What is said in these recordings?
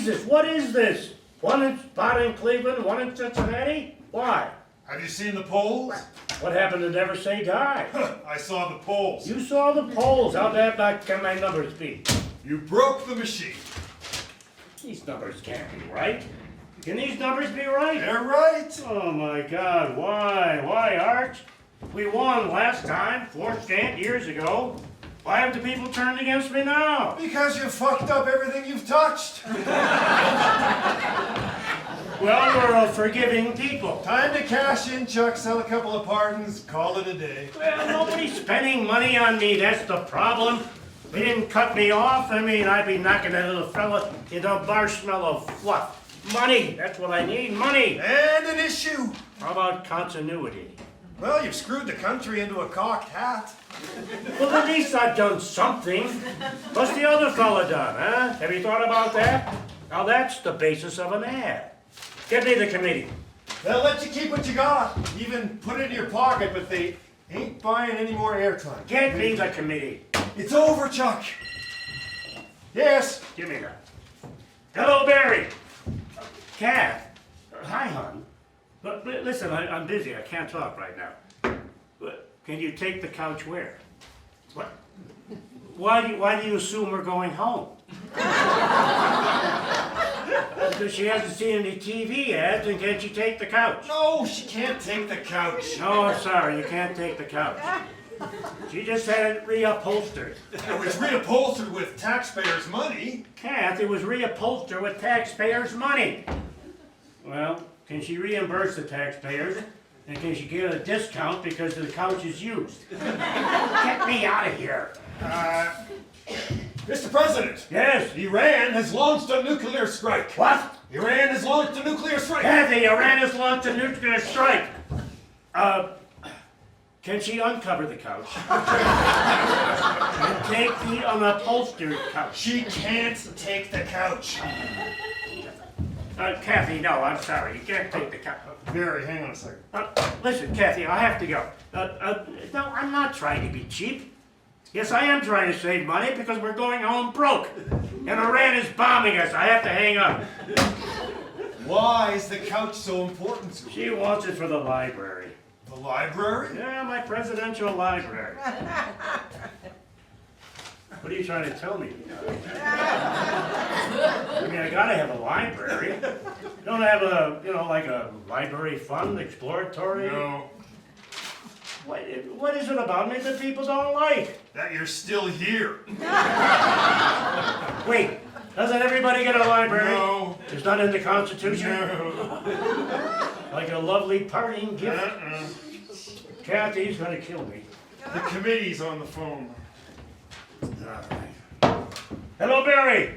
Jesus, what is this? One spot in Cleveland, one in Cincinnati? Why? Have you seen the polls? What happened to Never Say Die? I saw the polls. You saw the polls. How'd that can my numbers be? You broke the machine. These numbers can't be right. Can these numbers be right? They're right. Oh my God, why? Why, Arch? We won last time, 4 scant years ago. Why have the people turned against me now? Because you fucked up everything you've touched. Well, we're a forgiving people. Time to cash in, Chuck, sell a couple of pardons, call it a day. Well, nobody's spending money on me, that's the problem. They didn't cut me off. I mean, I'd be knocking that little fella into a marshmallow fluff. Money, that's what I need, money. And an issue. How about continuity? Well, you've screwed the country into a cocked hat. Well, at least I've done something. What's the other fella done, huh? Have you thought about that? Now that's the basis of an ad. Get me the committee. They'll let you keep what you got, even put it in your pocket, but they ain't buying any more airtime. Get me the committee. It's over, Chuck. Yes. Give me that. Hello, Barry. Kath. Hi, hon. But listen, I'm busy. I can't talk right now. But can you take the couch where? What? Why do you assume we're going home? Because she hasn't seen any TV ads, and can't she take the couch? No, she can't take the couch. No, I'm sorry, you can't take the couch. She just had it reupholstered. It was reupholstered with taxpayers' money. Kath, it was reupholstered with taxpayers' money. Well, can she reimburse the taxpayers? And can she get a discount because the couch is used? Get me out of here. Mr. President. Yes? Iran has launched a nuclear strike. What? Iran has launched a nuclear strike. Kathy, Iran has launched a nuclear strike. Can she uncover the couch? And take the unupholstered couch? She can't take the couch. Kathy, no, I'm sorry. You can't take the couch. Barry, hang on a second. Listen, Kathy, I have to go. No, I'm not trying to be cheap. Yes, I am trying to save money because we're going home broke. And Iran is bombing us. I have to hang up. Why is the couch so important to She wants it for the library. The library? Yeah, my presidential library. What are you trying to tell me? I mean, I gotta have a library. You don't have a, like a library fund, exploratory? No. What is it about me that people don't like? That you're still here. Wait, doesn't everybody get a library? No. It's not in the Constitution? No. Like a lovely parting gift? Kathy's gonna kill me. The committee's on the phone. All right. Hello, Barry.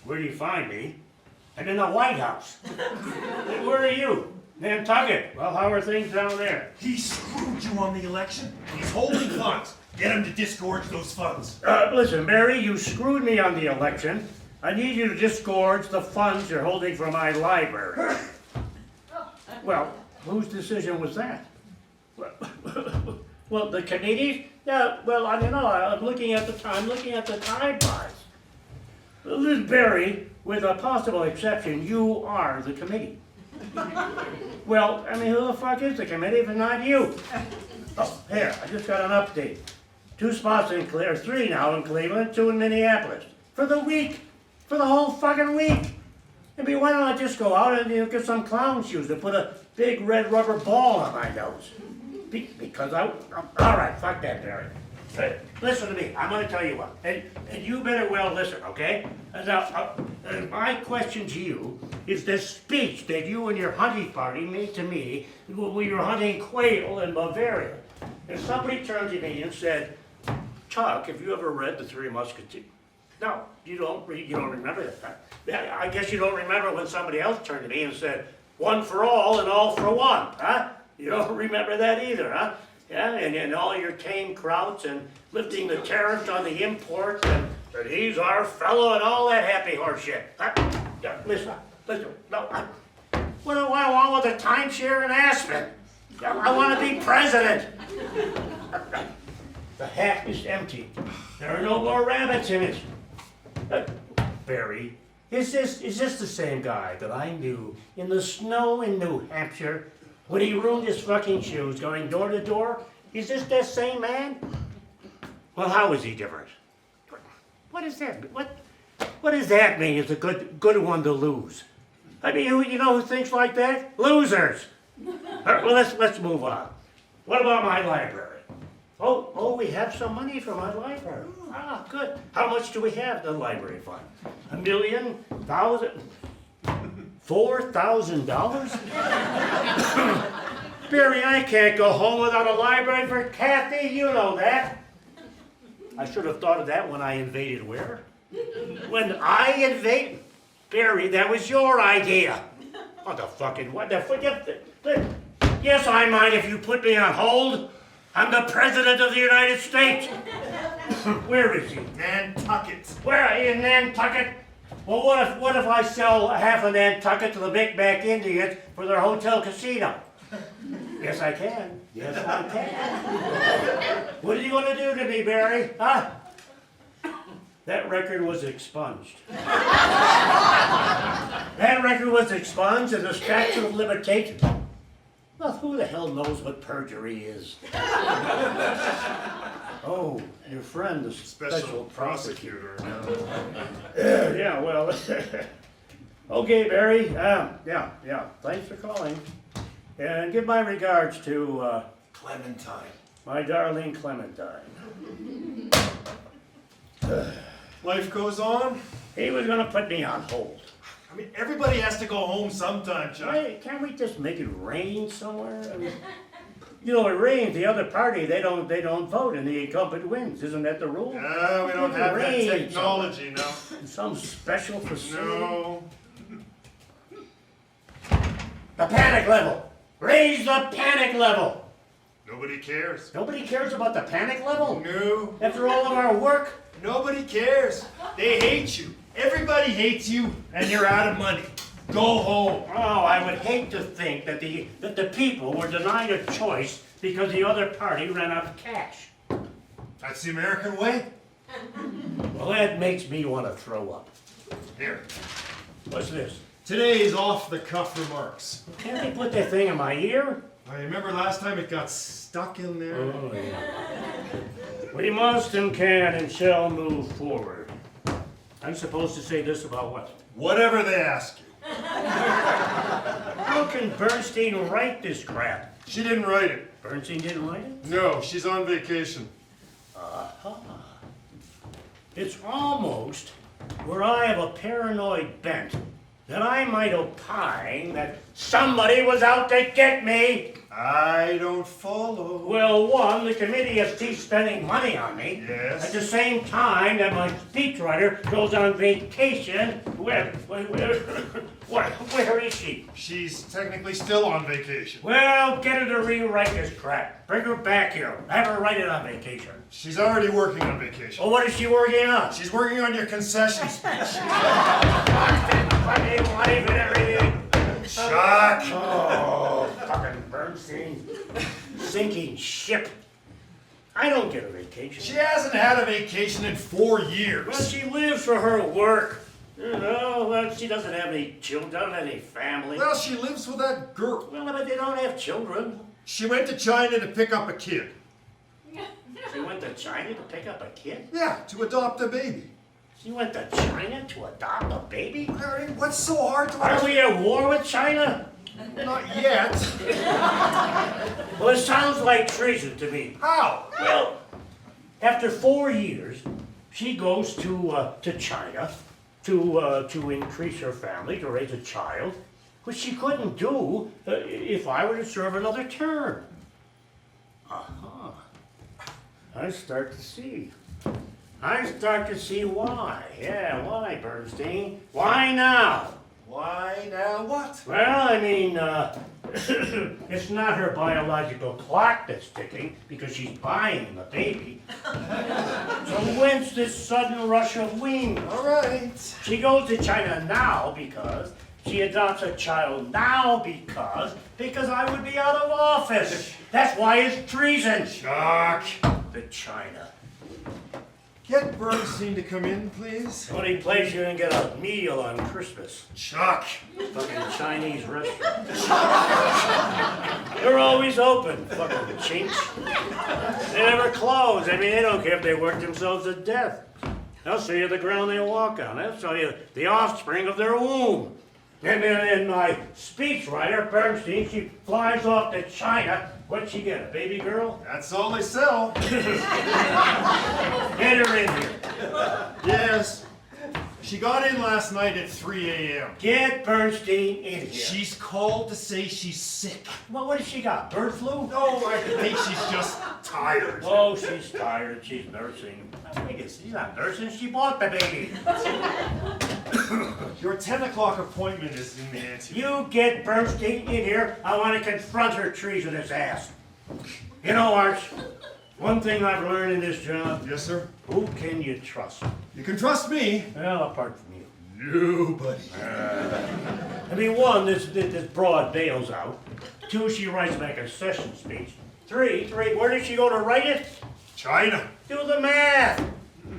Where do you find me? I'm in the White House. Hey, where are you? Nantucket. Well, how are things down there? He screwed you on the election. He's holding funds. Get him to disgorge those funds. Listen, Barry, you screwed me on the election. I need you to disgorge the funds you're holding from my library. Well, whose decision was that? Well, the committee? Yeah, well, I don't know. I'm looking at the timelines. Liz Barry, with a possible exception, you are the committee. Well, I mean, who the fuck is the committee if it's not you? Oh, here, I just got an update. 2 spots in Cleveland, 3 now in Cleveland, 2 in Minneapolis. For the week. For the whole fucking week. I mean, why don't I just go out and get some clown shoes and put a big red rubber ball on my nose? Because all right, fuck that, Barry. Listen to me, I'm going to tell you what, and you better well listen, okay? Now, my question to you is this speech that you and your hunting party made to me when we were hunting quail in Bavaria. And somebody turned to me and said, Chuck, have you ever read The Three Musketeers? No, you don't remember that. I guess you don't remember when somebody else turned to me and said, one for all and all for one, huh? You don't remember that either, huh? Yeah, and all your tame krauts and lifting the tariffs on the imports and he's our fellow and all that happy horse shit. Listen, no, what do I want with a timeshare in Aspen? I want to be president. The hat is empty. There are no more rabbits in it. Barry, Is this the same guy that I knew in the snow in New Hampshire when he ruined his fucking shoes going door to door? Is this that same man? Well, how is he different? What is that? What does that mean? It's a good one to lose. I mean, you know who thinks like that? Losers. All right, well, let's move on. What about my library? Oh, we have some money for my library. Ah, good. How much do we have in the library fund? $1 million? $1,000? $4,000? Barry, I can't go home without a library for Kathy. You know that. I should have thought of that when I invaded where? When I invaded? Barry, that was your idea. What the fucking, what the fuck? Yes, I mind if you put me on hold. I'm the President of the United States. Where is he? Nantucket. Where are you, Nantucket? Well, what if I sell half of Nantucket to the Micmac Indians for their hotel casino? Yes, I can. Yes, I can. What are you going to do to me, Barry? Huh? That record was expunged. That record was expunged and the statute of limitations. Well, who the hell knows what perjury is? Oh, your friend, the special prosecutor. Yeah, well, okay, Barry. Yeah. Thanks for calling. And give my regards to Clementine. my darling Clementine. Life goes on. He was going to put me on hold. I mean, everybody has to go home sometime, Chuck. Hey, can't we just make it rain somewhere? I mean, you know, it rains. The other party, they don't vote, and the incumbent wins. Isn't that the rule? We don't have that technology, no. Some special facility. No. The panic level. Raise the panic level. Nobody cares. Nobody cares about the panic level. No. After all of our work. Nobody cares. They hate you. Everybody hates you, and you're out of money. Go home. Oh, I would hate to think that the people were denied a choice because the other party ran out of cash. That's the American way. Well, that makes me want to throw up. Here. What's this? Today's off-the-cuff remarks. Can't they put that thing in my ear? I remember last time it got stuck in there. Oh, yeah. We must and can and shall move forward. I'm supposed to say this about what? Whatever they ask you. How can Bernstein write this crap? She didn't write it. Bernstein didn't write it? No, she's on vacation. It's almost where I have a paranoid bent that I might opine that somebody was out to get me. I don't follow. Well, one, the committee has ceased spending money on me. Yes. At the same time that my speechwriter goes on vacation. Where is she? She's technically still on vacation. Well, get her to rewrite this crap. Bring her back here. Have her write it on vacation. She's already working on vacation. Well, what is she working on? She's working on your concession speech. Fucking life and everything. Shock. Oh, fucking Bernstein. Sinking ship. I don't get a vacation. She hasn't had a vacation in 4 years. Well, she lives for her work. You know, well, she doesn't have any children, doesn't have any family. Well, she lives with that girl. Well, but they don't have children. She went to China to pick up a kid. She went to China to pick up a kid? Yeah, to adopt a baby. She went to China to adopt a baby? Harry, what's so hard to Are we at war with China? Not yet. Well, it sounds like treason to me. How? Well, after 4 years, she goes to China to increase her family, to raise a child, which she couldn't do if I were to serve another term. Uh-huh. I start to see why. Yeah, why, Bernstein? Why now? Why now what? Well, I mean, it's not her biological clock that's ticking because she's buying the baby. So whence this sudden rush of wings? All right. She goes to China now because she adopts a child now because I would be out of office. That's why it's treason. Shock. To China. Get Bernstein to come in, please. Only place you can get a meal on Christmas. Chuck. Fucking Chinese restaurant. They're always open, fucking chinks. They never close. I mean, they don't care if they work themselves to death. They'll show you the ground they walk on. They'll show you the offspring of their womb. And then in my speechwriter, Bernstein, she flies off to China. What'd she get, a baby girl? That's all they sell. Get her in here. Yes. She got in last night at 3 a.m. Get Bernstein in here. She's called to say she's sick. Well, what has she got, bird flu? No, I think she's just tired. Oh, she's tired. She's nursing. I think she's not nursing. She bought the baby. Your 10 o'clock appointment is in the ante. You get Bernstein in here. I want to confront her treason his ass. You know, Arch, one thing I've learned in this job, Yes, sir? who can you trust? You can trust me. Well, apart from you. Nobody. I mean, one, this broad bails out. Two, she writes my concession speech. Three, where did she go to write it? China. Do the math.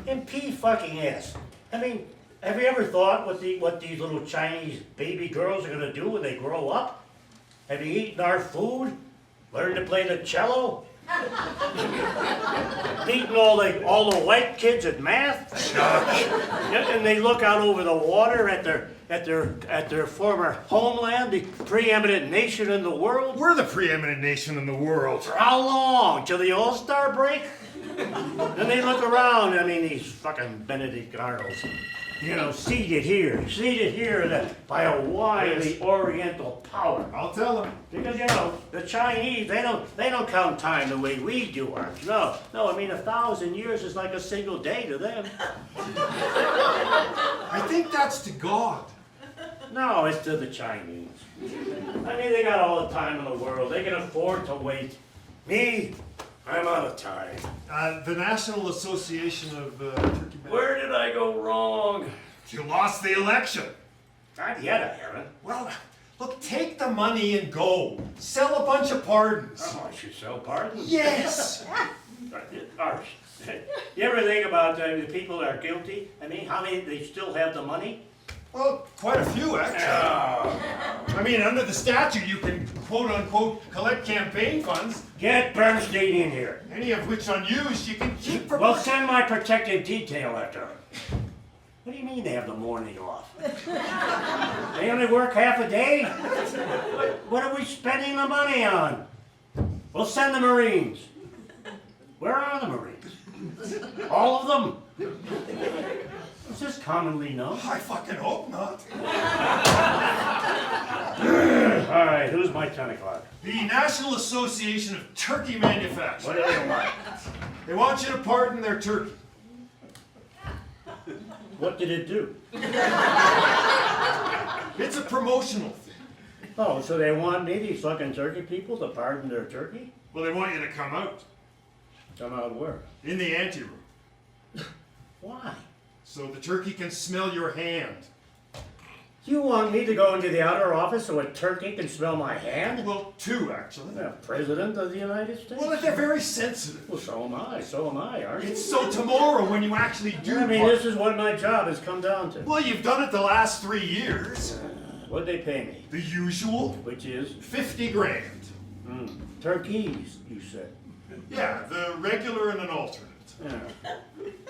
In P fucking S. I mean, have you ever thought what these little Chinese baby girls are gonna do when they grow up? Have you eaten our food? Learned to play the cello? Beating all the white kids at math? Yeah, and they look out over the water at their former homeland, the preeminent nation in the world. We're the preeminent nation in the world. For how long? Till the All-Star break? Then they look around, I mean, these fucking Benedict Arnolds, you know, seated here by a wily Oriental power. I'll tell them. Because, you know, the Chinese, they don't count time the way we do ours. No, I mean, 1,000 years is like a single day to them. I think that's to God. No, it's to the Chinese. I mean, they got all the time in the world. They can afford to wait. Me, I'm out of time. The National Association of Turkey. Where did I go wrong? You lost the election. Not yet, I haven't. Well, look, take the money and go. Sell a bunch of pardons. Oh, I should sell pardons? Yes. Arch, you ever think about the people that are guilty? I mean, how many, they still have the money? Well, quite a few, actually. I mean, under the statute, you can, quote-unquote, collect campaign funds, Get Bernstein in here. any of which unused you can keep for... Well, send my protective detail after her. What do you mean they have the morning off? They only work half a day? What are we spending the money on? We'll send the Marines. Where are the Marines? All of them? Is this commonly known? I fucking hope not. All right, who's my 10 o'clock? The National Association of Turkey Manufacturers. What do they want? They want you to pardon their turkey. What did it do? It's a promotional thing. Oh, so they want me, these fucking turkey people, to pardon their turkey? Well, they want you to come out Come out where? in the anteroom Why? so the turkey can smell your hand. You want me to go into the outer office so a turkey can smell my hand? Well, two, actually. The President of the United States? Well, they're very sensitive. Well, so am I, aren't you? It's so tomorrow when you actually do. I mean, this is what my job has come down to. Well, you've done it the last 3 years. What'd they pay me? The usual. Which is? 50 grand. Turkeys, you said. Yeah, the regular and an alternate. Yeah.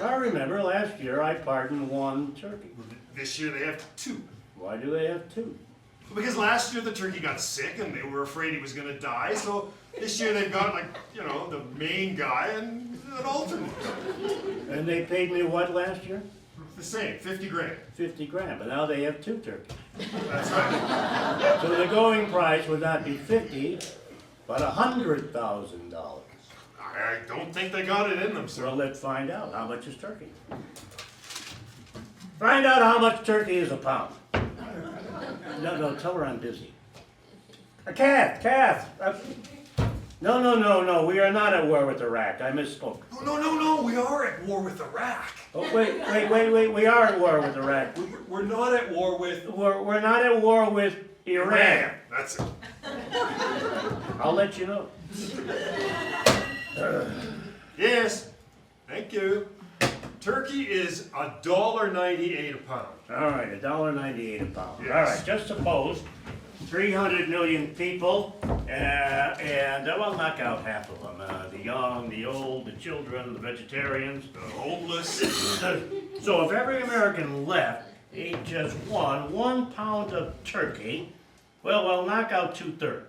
I remember last year I pardoned one turkey. This year they have two. Why do they have two? Because last year the turkey got sick and they were afraid he was going to die, so this year they've got, like, you know, the main guy and an alternate. And they paid me what last year? The same, 50 grand. 50 grand, but now they have two turkeys. That's right. So the going price would not be 50, but $100,000. I don't think they got it in them, sir. Well, let's find out. How much is turkey? Find out how much turkey is a pound. No, tell her I'm busy. A calf. No, we are not at war with Iraq. I misspoke. No, we are at war with Iraq. Oh, wait, we are at war with Iraq. We're not at war with... We're not at war with Iran. That's it. I'll let you know. Yes, thank you. Turkey is $1.98 a pound. All right, $1.98 a pound. Yes. All right, just suppose 300 million people, and we'll knock out half of them. The young, the old, the children, the vegetarians. The homeless. So if every American left ate just one pound of turkey, well, we'll knock out 2/3.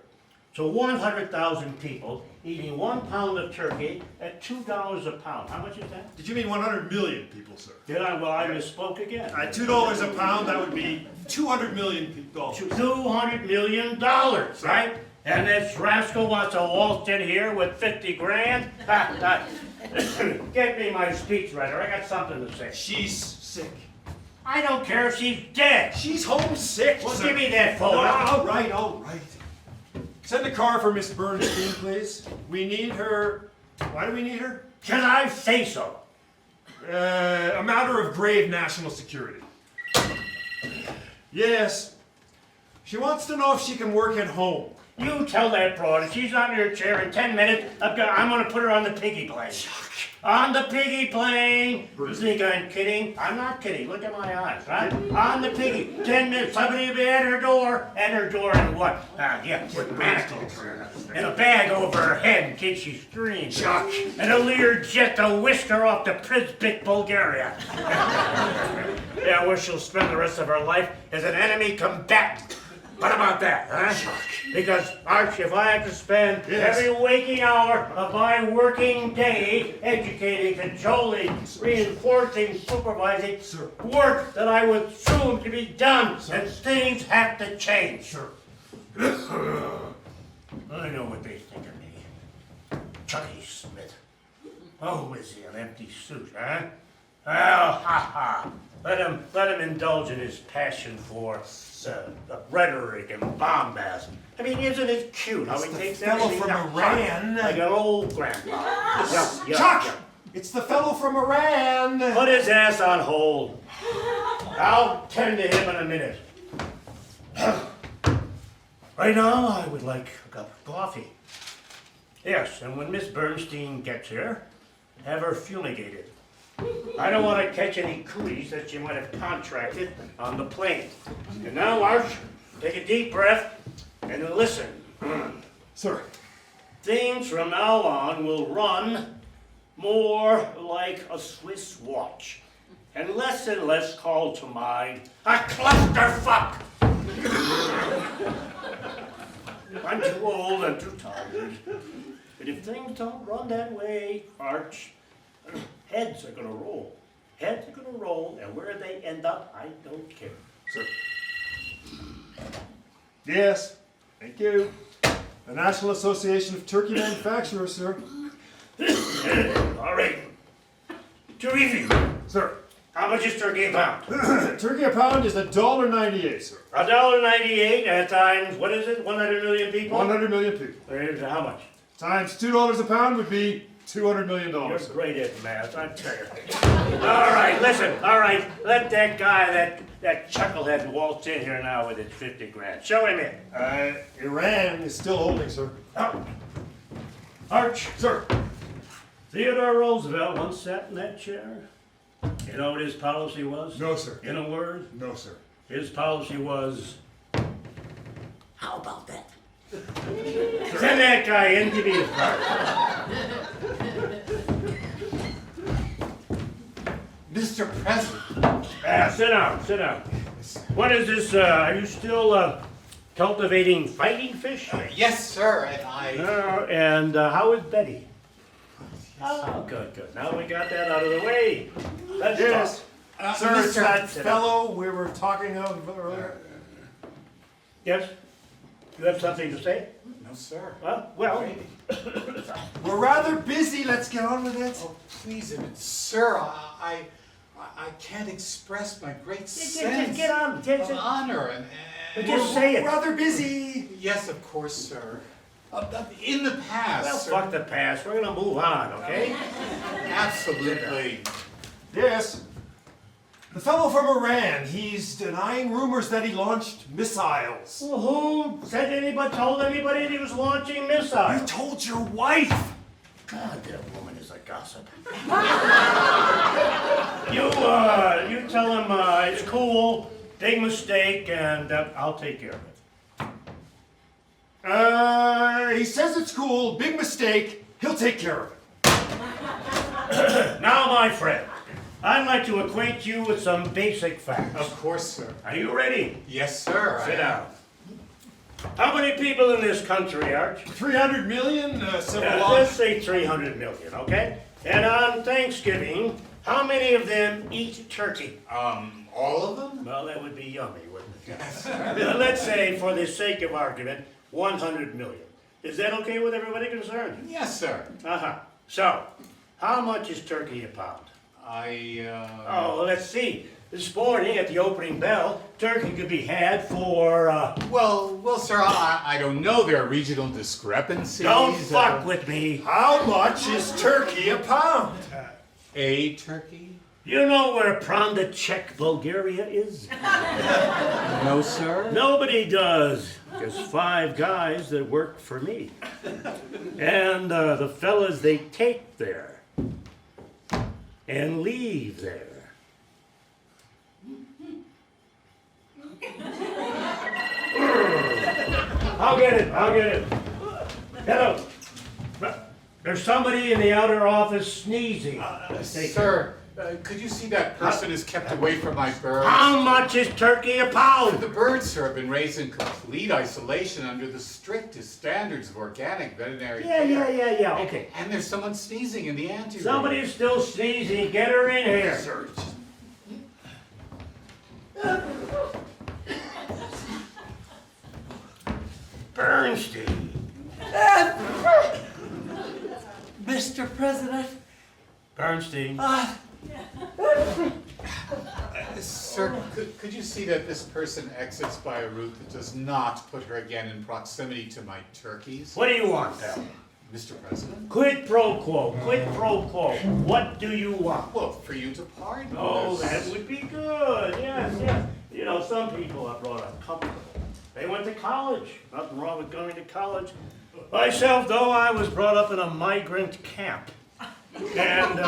So 100,000 people eating 1 pound of turkey at $2 a pound. How much is that? Did you mean 100 million people, sir? Did I? Well, I misspoke again. At $2 a pound, that would be 200 million dollars. $200 million, right? And this rascal wants to waltz in here with 50 grand? Get me my speechwriter. I got something to say. She's sick. I don't care if she's dead. She's homesick, Well, sir. give me that phone. All right, all right. Send a car for Miss Bernstein, please. We need her. Why do we need her? Can I say so? A matter of grave national security. Yes. She wants to know if she can work at home. You tell that broad, if she's not in her chair in 10 minutes, I'm going to put her on the piggy plane. On the piggy plane! You think I'm kidding? I'm not kidding. Look at my eyes, right? On the piggy. 10 minutes, somebody will be at her door. At her door and what? Yeah, with manacles. And a bag over her head in case she screams. Chuck. And a Lear jet to whisk her off to Pripyat, Bulgaria. Yeah, where she'll spend the rest of her life as an enemy combatant. What about that, huh? Because, Arch, if I have to spend every waking hour of my working day educating, cajoling, reinforcing, supervising work that I would assume to be done, and things have to change. Sure. I know what they think of me. Chucky Smith. Oh, is he an empty suit, huh? Well, ha. Let him indulge in his passion for rhetoric and bombast. I mean, isn't it cute how he takes fellow everything from to heart, Iran. like an old grandpa? Chuck! It's the fellow from Iran. Put his ass on hold. I'll tend to him in a minute. Right now, I would like a cup of coffee. Yes, and when Miss Bernstein gets here, have her fumigated. I don't want to catch any cooties that you might have contracted on the plane. And now, Arch, take a deep breath and listen. Sir. Things from now on will run more like a Swiss watch, and less call to mind a clusterfuck. I'm too old and too tired. But if things don't run that way, Arch, heads are gonna roll. Heads are gonna roll, and where they end up, I don't care. Sir. Yes. Thank you. The National Association of Turkey Manufacturers, sir. All right. Tarifi, Sir. how much is turkey a pound? Turkey a pound is $1.98, sir. $1.98 times, what is it, 100 million people? 100 million people. How much? Times $2 a pound would be $200 million. You're great at math, I tell you. All right, listen, all right, let that guy, that chucklehead waltz in here now with his 50 grand. Show him in. Iran is still holding, sir. Oh. Arch, Sir. Theodore Roosevelt once sat in that chair. You know what his policy was? No, sir. In a word, No, sir. his policy was, how about that? Send that guy in, give me his card. Mr. President. Sit down. What is this, are you still cultivating fighting fish? Yes, sir, and I... And how is Betty? Oh, good. Now we got that out of the way. Let's Yes. talk. Sir, it's Mr. that fellow we were talking of earlier. Yes? You have something to say? No, sir. Well, We're rather busy. Let's get on with it. Oh, please, sir, I can't express my great sense just get on. of honor and... Just say it. Rather busy. Yes, of course, sir. In the past, Well, sir. fuck the past. We're gonna move on, okay? Absolutely. Yes. The fellow from Iran, he's denying rumors that he launched missiles. Well, who told anybody that he was launching You missiles? told your wife. God, that woman is a gossip. You tell him it's cool, big mistake, and I'll take care of it. He says it's cool, big mistake, he'll take care of it. Now, my friend, I'd like to acquaint you with some basic facts. Of course, sir. Are you ready? Yes, sir. Sit down. How many people in this country, Arch? 300 million, Let's say 300 million, okay? And on Thanksgiving, how many of them eat turkey? All of them? Well, that would be yummy, wouldn't it? Let's say, for the sake of argument, 100 million. Is that okay with everybody concerned? Yes, sir. Uh-huh. So, how much is turkey a pound? Oh, let's see. This morning at the opening bell, turkey could be had for, Well, sir, I don't know. There are regional discrepancies. Don't fuck with me. How much is turkey a pound? A turkey? You know where Pranda, Czech, Bulgaria is? No, sir. Nobody does. Just 5 guys that work for me. And the fellas they take there and leave there. I'll get it. Hello. There's somebody in the outer office sneezing. Sir, could you see that person is kept away from my birds? How much is turkey a pound? The birds, sir, have been raised in complete isolation under the strictest standards of organic veterinary care. Yeah, okay. And there's someone sneezing in the anteroom. Somebody's still sneezing. Get her in here. Sir, Bernstein. Mr. President, Bernstein. Sir, could you see that this person exits by a route that does not put her again in proximity to my turkeys? What do you want, pal? Mr. President? Quid pro quo. What do you want? Well, for you to pardon. Oh, us. that would be good. Yes. You know, some people are brought up comfortable. They went to college. Nothing wrong with going to college. Myself, though, I was brought up in a migrant camp. And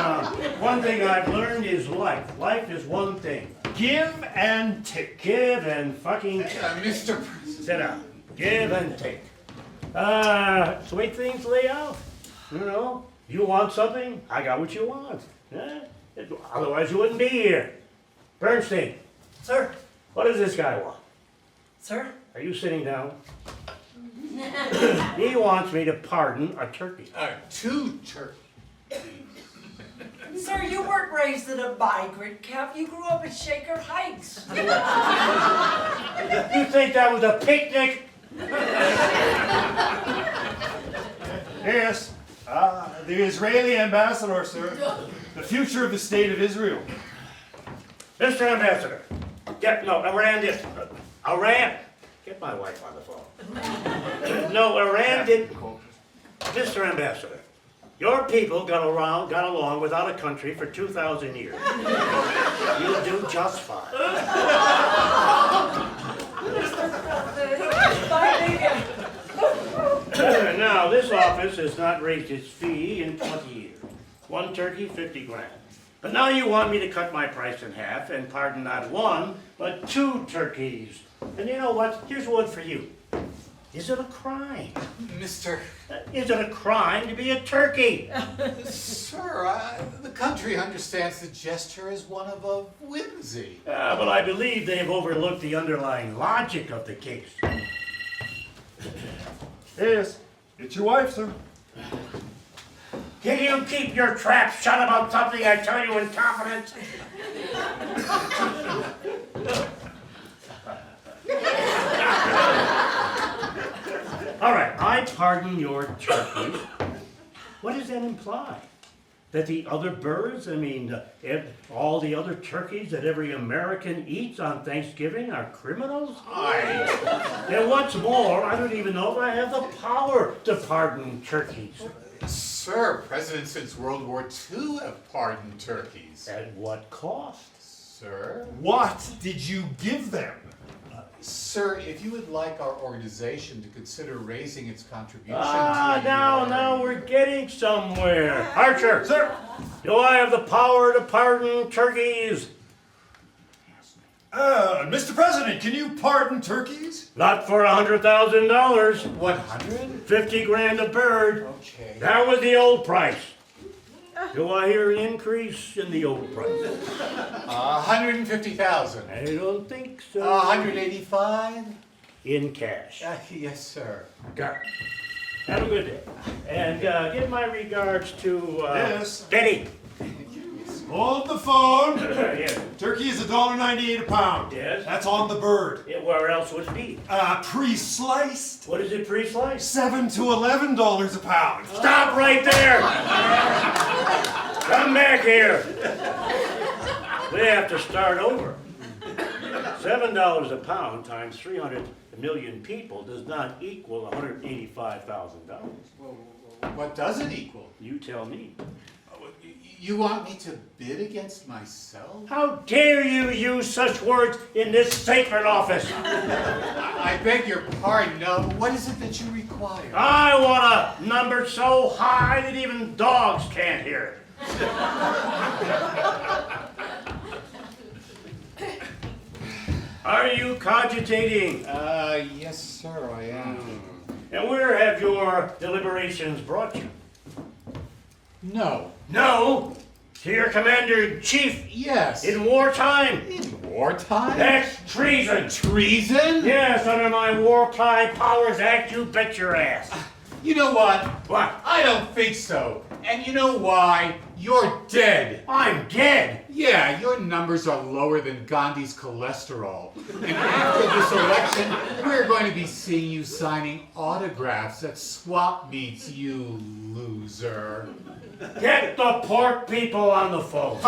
one thing I've learned is life. Life is one thing. give and take. Give and fucking take. Mr. President. Sit down. Give and take. It's the way things lay out. You know, you want something, I got what you want. Otherwise you wouldn't be here. Bernstein, sir, what does this guy want? sir, Are you sitting down? He wants me to pardon a turkey. 2 turkeys. sir, you weren't raised in a migrant camp. You grew up in Shaker Heights. You think that was a picnic? Yes, the Israeli ambassador, sir. The future of the state of Israel. Mr. Ambassador. Iran. Get my wife on the phone. No, Iran did. Mr. Ambassador, your people got along without a country for 2,000 years. You'll do just fine. Now, this office has not raised its fee in 20 years. 1 turkey, 50 grand. But now you want me to cut my price in half and pardon not 1, but 2 turkeys. And you know what? Here's one for you. Is it a crime? Mr. Is it a crime to be a turkey? Sir, the country understands the gesture as one of a whimsy. But I believe they've overlooked the underlying logic of the case. Yes, it's your wife, sir. Can you keep your trap shut about something I tell you in confidence? All right, I pardon your turkey. What does that imply? That the other birds, all the other turkeys that every American eats on Thanksgiving are criminals? And what's more, I don't even know if I have the power to pardon turkeys. Sir, presidents since World War II have pardoned turkeys. At what cost? Sir? What did you give them? Sir, if you would like our organization to consider raising its contribution to Now we're getting somewhere. Archer, Sir, do I have the power to pardon turkeys? Mr. President, can you pardon turkeys? Not for $100,000. 100? 50 grand a bird. Okay. That was the old price. Do I hear an increase in the old price? 150,000. I don't think so. 185? In cash. Yes, sir. Got it. Have a good day. And give my regards to Yes. Betty. Hold the phone. Yes. Turkey is $1.98 a pound. Yes. That's on the bird. Yeah, where else would it be? Pre-sliced. What is it pre-sliced? $7 to $11 a pound. Stop right there! Come back here. We have to start over. $7 a pound times 300 million people does not equal $185,000. Well, what does it equal? You tell me. You want me to bid against myself? How dare you use such words in this sacred office? I beg your pardon. No, what is it that you require? I want a number so high that even dogs can't hear it. Are you cogitating? Yes, sir, I am. And where have your deliberations brought you? No. No, to your commander-in-chief Yes. in wartime. In wartime? That's treason. Treason? Yes, under my Wartime Powers Act, you bet your ass. You know what? What? I don't think so. And you know why? You're dead. I'm dead. Yeah, your numbers are lower than Gandhi's cholesterol. And after this election, we're going to be seeing you signing autographs at swap meets, you loser. Get the pork people on the phone.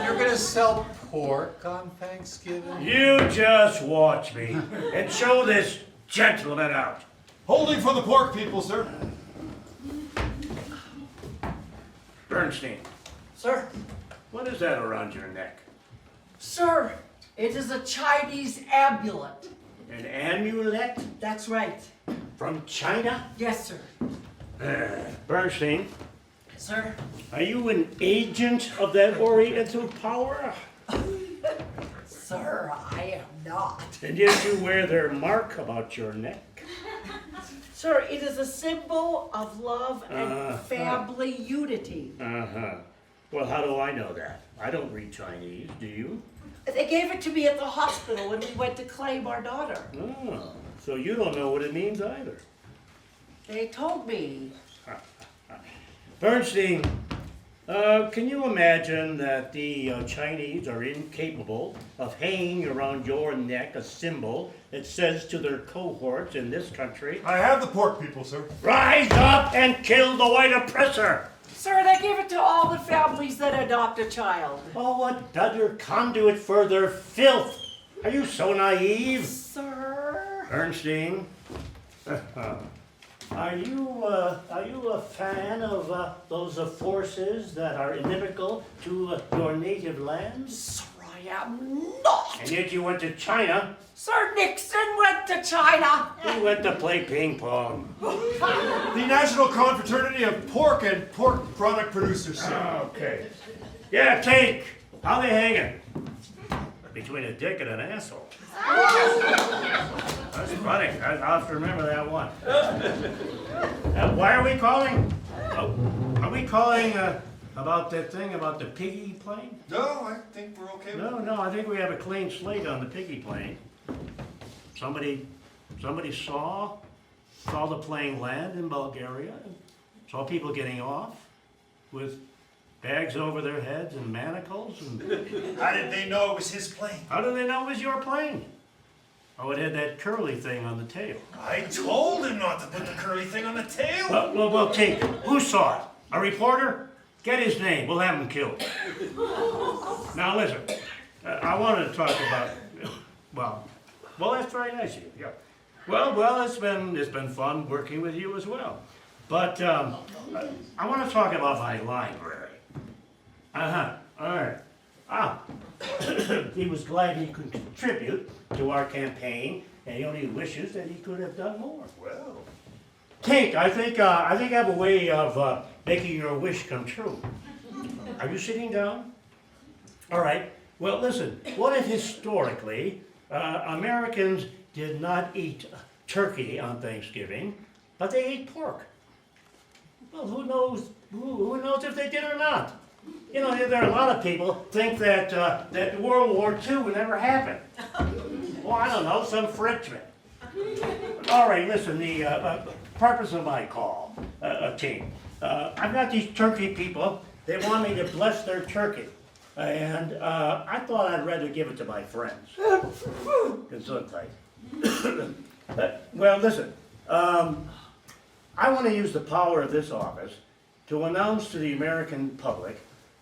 You're going to sell pork on Thanksgiving? You just watch me and show this gentleman out. Holding for the pork people, sir. Bernstein, Sir, what is that around your neck? sir, it is a Chinese amulet. An amulet That's right. from China? Yes, sir. Bernstein, Sir, are you an agent of that Oriental power? sir, I am not. And yet you wear their mark about your neck? Sir, it is a symbol of love and Uh-huh. family unity. Uh-huh. Well, how do I know that? I don't read Chinese, do you? They gave it to me at the hospital when we went to claim our daughter. Oh, so you don't know what it means either. They told me. Bernstein, can you imagine that the Chinese are incapable of hanging around your neck a symbol that says to their cohorts in this country, I have the pork people, sir. rise up and kill the white oppressor? Sir, they give it to all the families that adopt a child. Oh, what utter conduit for their filth! Are you so naive? Sir? Bernstein, are you a fan of those forces that are inimical to your native lands? Sir, I am not. And yet you went to China. Sir, Nixon went to China. You went to play ping pong. The National Confraternity of Pork and Pork Product Producers, sir. Okay. Yeah, take. How they hanging? Between a dick and an asshole. That's funny. I'll have to remember that one. Why are we calling? Oh, are we calling about that thing about the piggy plane? No, I think we're okay with No, I think we have a clean slate on the piggy plane. Somebody saw the plane land in Bulgaria, saw people getting off with bags over their heads and manacles. And How did they know it was his plane? how do they know it was your plane? Oh, it had that curly thing on the tail. I told him not to put the curly thing on the tail. Well, take it. Who saw it? A reporter? Get his name. We'll have him killed. Now listen, I wanted to talk about. Well, that's very nice of you. Yeah. Well, it's been fun working with you as well. But I want to talk about my library. All right. He was glad he could contribute to our campaign, and he only wishes that he could have done more. Well, Tink, I think I have a way of making your wish come true. Are you sitting down? All right. Well, listen. What if historically Americans did not eat turkey on Thanksgiving, but they ate pork? Well, who knows? Who knows if they did or not? You know, there are a lot of people think that that World War II never happened. Well, I don't know, some Frenchman. All right, listen. The purpose of my call, team. I've got these turkey people. They want me to bless their turkey, and I thought I'd rather give it to my friends. Gesundheit. Well, listen. I want to use the power of this office to announce to the American public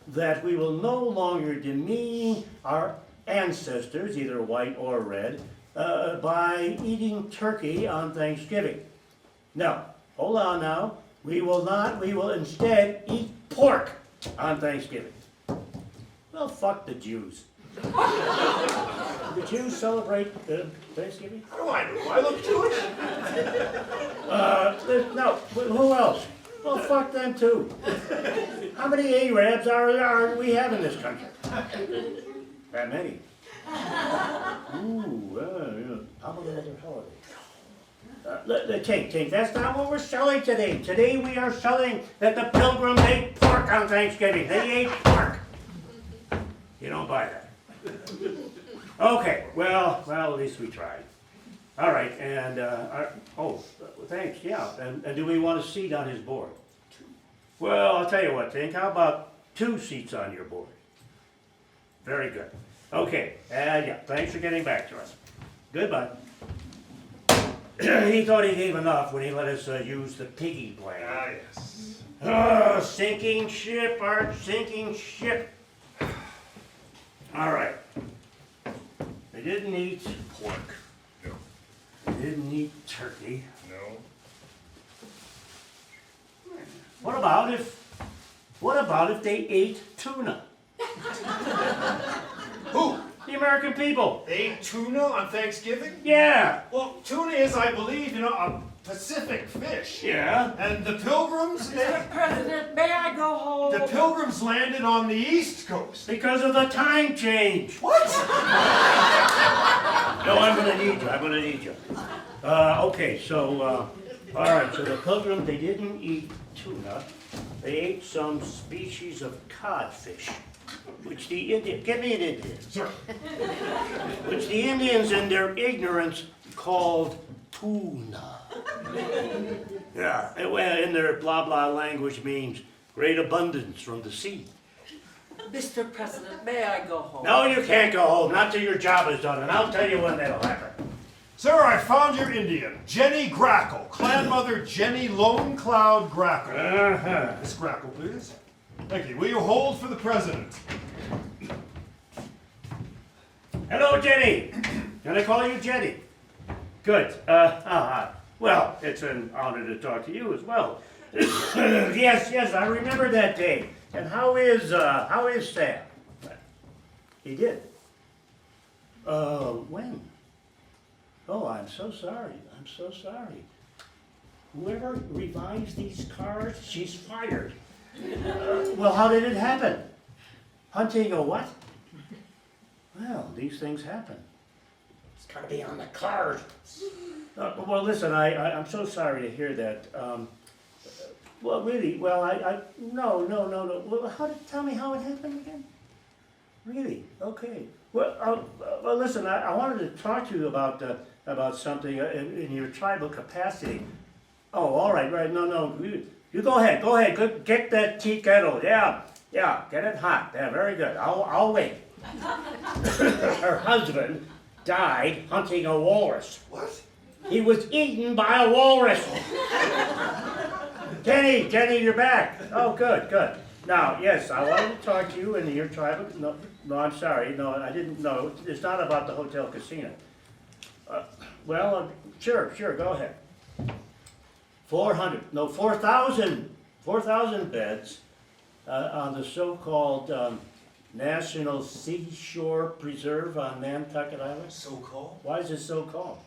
that we will no longer demean our ancestors, either white or red, by eating turkey on Thanksgiving. No, hold on now. We will not. We will instead eat pork on Thanksgiving. Well, fuck the Jews. The Jews celebrate Thanksgiving? how do I know? I look Jewish. No, who else? Well, fuck them too. How many Arabs are we have in this country? That many. Ooh, yeah. How about another holiday? Take, that's not what we're selling today. Today we are selling that the Pilgrims ate pork on Thanksgiving. They ate pork. You don't buy that. Okay, well, at least we tried. All right, and, thanks, yeah. And do we want a seat on his board? Well, I'll tell you what, Tink, how about 2 seats on your board? Very good. Okay, yeah, thanks for getting back to us. Goodbye. He thought he gave enough when he let us use the piggy plan. Ah, yes. Oh, sinking ship, Art, sinking ship. All right. They didn't eat pork. No. They didn't eat turkey. No. What about if they ate tuna? Who? The American people. They ate tuna on Thanksgiving? Yeah. Well, tuna is, I believe, a Pacific fish. Yeah. And the Pilgrims, Mr. President, may I go home? the Pilgrims landed on the East Coast. Because of the time change. What? No, I'm gonna need you. Okay, so, all right, so the Pilgrims, they didn't eat tuna. They ate some species of codfish, which the Indians, get me an Indian. Sir. Which the Indians in their ignorance called tuna. Yeah, in their blah blah language means great abundance from the sea. Mr. President, may I go home? No, you can't go home, not till your job is done, and I'll tell you when that'll happen. Sir, I found your Indian, Jenny Grackle, clan mother Jenny Lone Cloud Grackle. Uh-huh. Miss Grackle, please. Thank you. Will you hold for the president? Hello, Jenny. Can I call you Jenny? Good. Well, it's an honor to talk to you as well. Yes, I remember that day. And how is Sam? He did. When? Oh, I'm so sorry. Whoever revives these cars, she's fired. Well, how did it happen? Hunting a what? Well, these things happen. It's gotta be on the cars. Well, listen, I'm so sorry to hear that. Well, really, no. Well, tell me how it happened again? Really? Okay. Well, listen, I wanted to talk to you about something in your tribal capacity. Oh, all right. No. You go ahead. Get that tea kettle. Yeah. Get it hot. Yeah, very good. I'll wait. Her husband died hunting a walrus. What? He was eaten by a walrus. Jenny, you're back. Oh, good. Now, yes, I wanted to talk to you in your tribal. No, I'm sorry. No, I didn't know. It's not about the hotel casino. Sure, go ahead. 4,000 beds on the so-called National Seashore Preserve on Nantucket Island? So called? Why is it so called?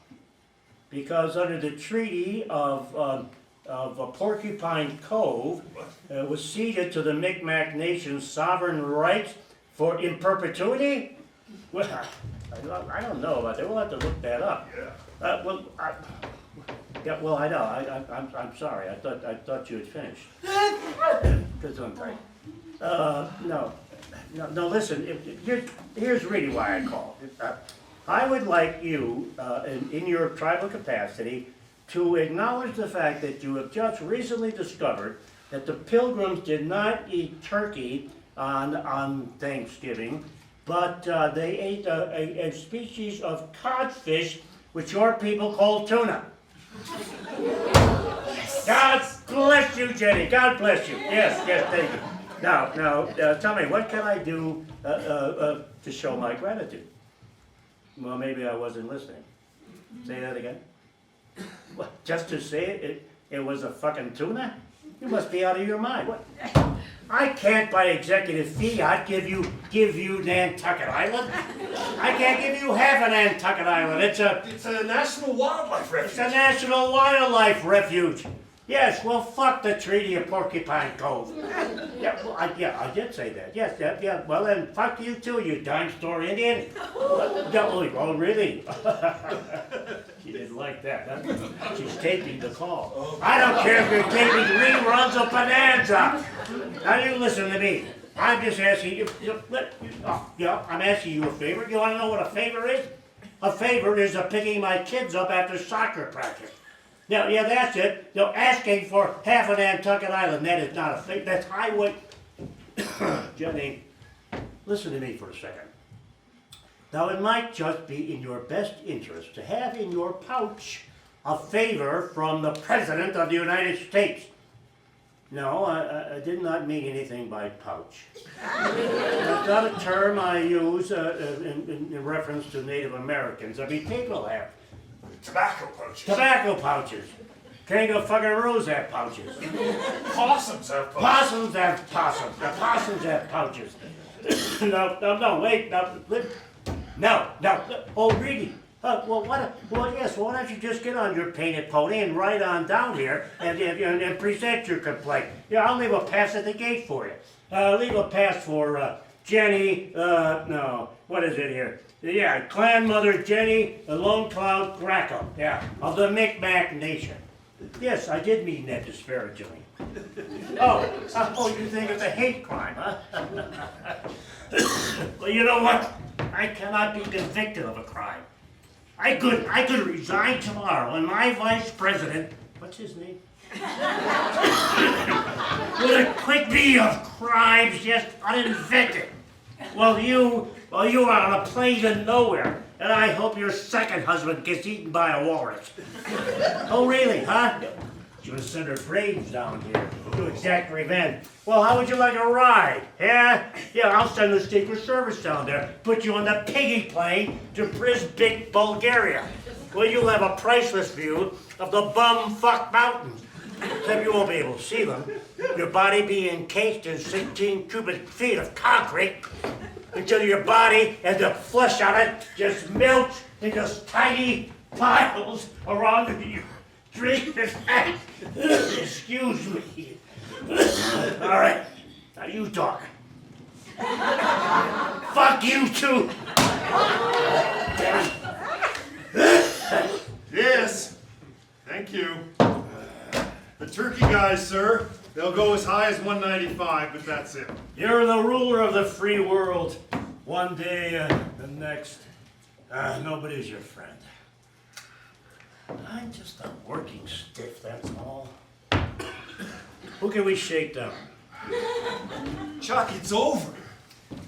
Because under the Treaty of Porcupine Cove, was ceded to the Micmac Nation's sovereign rights in perpetuity? Well, I don't know about that. We'll have to look that up. Yeah. I know. I'm sorry. I thought you had finished. Gesundheit. No. Listen. Here's really why I called. I would like you, in your tribal capacity, to acknowledge the fact that you have just recently discovered that the Pilgrims did not eat turkey on Thanksgiving, but they ate a species of codfish which your people call tuna. God bless you, Jenny. God bless you. Yes, thank you. Now, tell me, what can I do to show my gratitude? Well, maybe I wasn't listening. Say that again. What, just to say it was a fucking tuna? You must be out of your mind. What? I can't by executive fiat give you Nantucket Island. I can't give you half of Nantucket Island. It's a national wildlife refuge. It's a national wildlife refuge. Yes, well, fuck the Treaty of Porcupine Cove. I did say that. Yes, yeah. Well, then, fuck you too, you dime store Indian. Oh, really? She didn't like that, huh? She's taping the call. I don't care if you're taping reruns of Bonanza. Now, you listen to me. I'm just asking you, I'm asking you a favor. You want to know what a favor is? A favor is picking my kids up after soccer practice. Yeah, that's it. Asking for half of Nantucket Island, that is not a thing. That's highway. Jenny, listen to me for a second. Now, it might just be in your best interest to have in your pouch a favor from the President of the United States. No, I did not mean anything by pouch. That's not a term I use in reference to Native Americans. I mean, people have Tobacco pouches. tobacco pouches. Kangaroo fucking roos have pouches. Possums have pouches. Possums have possums. The possums have pouches. No, wait, no. Oh, really? Well, yes, why don't you just get on your painted pony and ride on down here and present your complaint. Yeah, I'll leave a pass at the gate for you. Leave a pass for Jenny, no, what is it here? Yeah, clan mother Jenny, the Lone Cloud Grackle, of the Micmac Nation. Yes, I did mean that disparagingly. Oh, you think it's a hate crime, huh? Well, you know what? I cannot be convicted of a crime. I could resign tomorrow, and my vice president, what's his name? Would acquit me of crimes just uninvented. Well, you are on a plane to nowhere, and I hope your second husband gets eaten by a walrus. Oh, really, huh? Should have sent her brains down here to exact revenge. Well, how would you like a ride? Yeah, I'll send the Secret Service down there. Put you on the piggy plane to Brisbane, Bulgaria. Well, you'll have a priceless view of the bum-fuck mountains. Except you won't be able to see them. Your body be encased in 16 cubic feet of concrete until your body and the flesh on it just melts into tiny piles around your drink. Excuse me. All right, now you talk. Fuck you too. Yes, thank you. The turkey guys, sir, they'll go as high as 195, but that's it. You're the ruler of the free world. One day, the next, nobody's your friend. I'm just a working stiff, that's all. Who can we shake down? Chuck, it's over.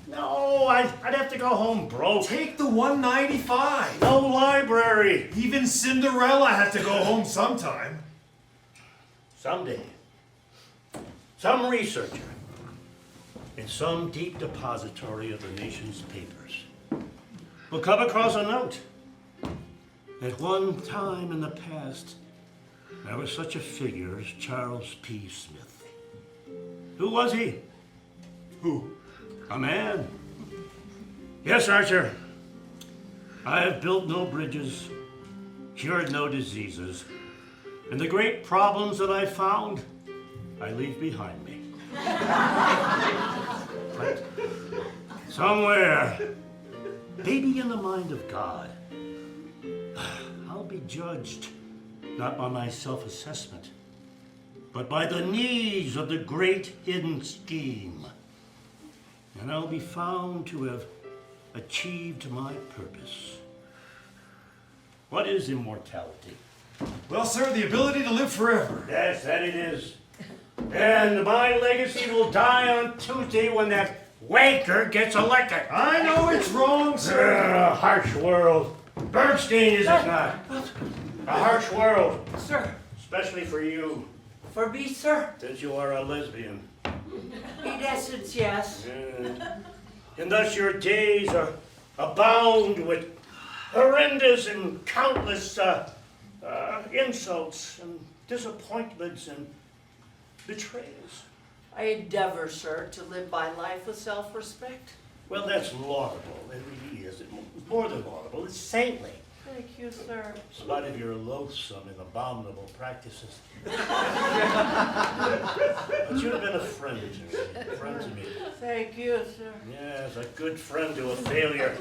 No, I'd have to go home broke. Take the 195. No library. Even Cinderella had to go home sometime. Someday, some researcher in some deep depository of the nation's papers will come across a note. At one time in the past, there was such a figure as Charles P. Smith. Who was he? Who? A man Yes, Archer. I have built no bridges, cured no diseases, and the great problems that I found, I leave behind me. But somewhere, maybe in the mind of God, I'll be judged not by my self-assessment, but by the needs of the great hidden scheme. And I'll be found to have achieved my purpose. What is immortality? Well, sir, the ability to live forever. Yes, that it is. And my legacy will die on Tuesday when that wanker gets elected. I know it's wrong, sir. A harsh world. Bernstein, is it not? A harsh world, Sir, especially for you, for me, sir? since you are a lesbian. In essence, yes. And thus your days are abound with horrendous and countless insults and disappointments and betrayals. I endeavor, sir, to live my life with self-respect. Well, that's laudable. It really is. It's more than laudable. It's saintly. Thank you, sir. In spite of your loathsome and abominable practices. But you have been a friend to me. A friend to me. Thank you, sir. Yes, a good friend to a failure.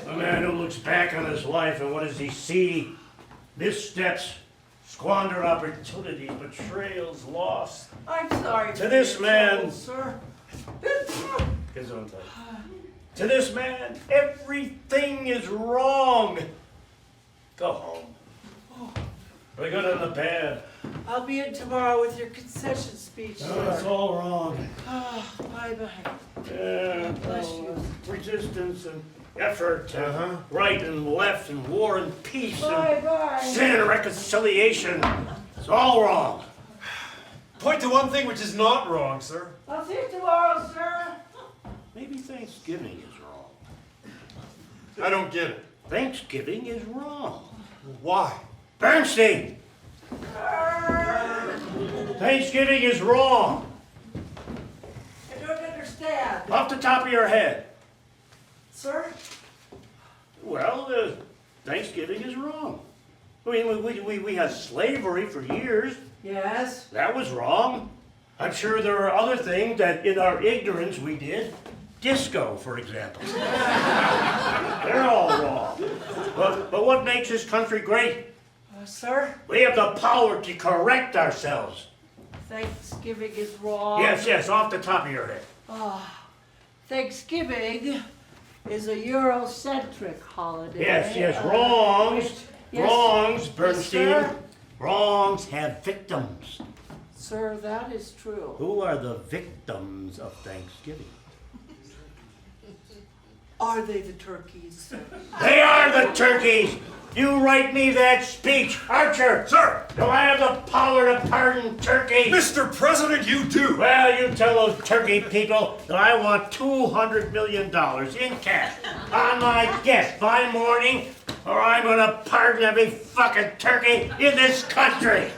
A man who looks back on his life and what does he see? Missteps, squandered opportunities, betrayals, loss. I'm sorry. To for this your man- trouble, sir. Gesundheit. To this man, everything is wrong. Go home. For the good and the bad. I'll be in tomorrow with your concession speech, Oh, it's sir. all wrong. Bye-bye. Yeah, Bless you. Resistance and effort, right and left and war and peace and Bye-bye. sin and reconciliation. It's all wrong. Point to one thing which is not wrong, sir. I'll see you tomorrow, sir. Maybe Thanksgiving is wrong. I don't get it. Thanksgiving is wrong. Why? Bernstein! Thanksgiving is wrong. I don't understand. Off the top of your head. Sir? Well, Thanksgiving is wrong. I mean, we had slavery for years. Yes? That was wrong. I'm sure there are other things that in our ignorance we did. Disco, for example. They're all wrong. But what makes this country great? Sir? We have the power to correct ourselves. Thanksgiving is wrong. Yes, off the top of your head. Thanksgiving is a Eurocentric holiday. Yes, wrongs. Yes. Wrongs, Bernstein. Yes, sir. Wrongs have victims. Sir, that is true. Who are the victims of Thanksgiving? Are they the turkeys, sir? They are the turkeys! You write me that speech, Archer! Sir! Do I have the power to pardon turkeys? Mr. President, you do! Well, you tell those turkey people that I want $200 million in cash on my desk by morning, or I'm gonna pardon every fucking turkey in this country!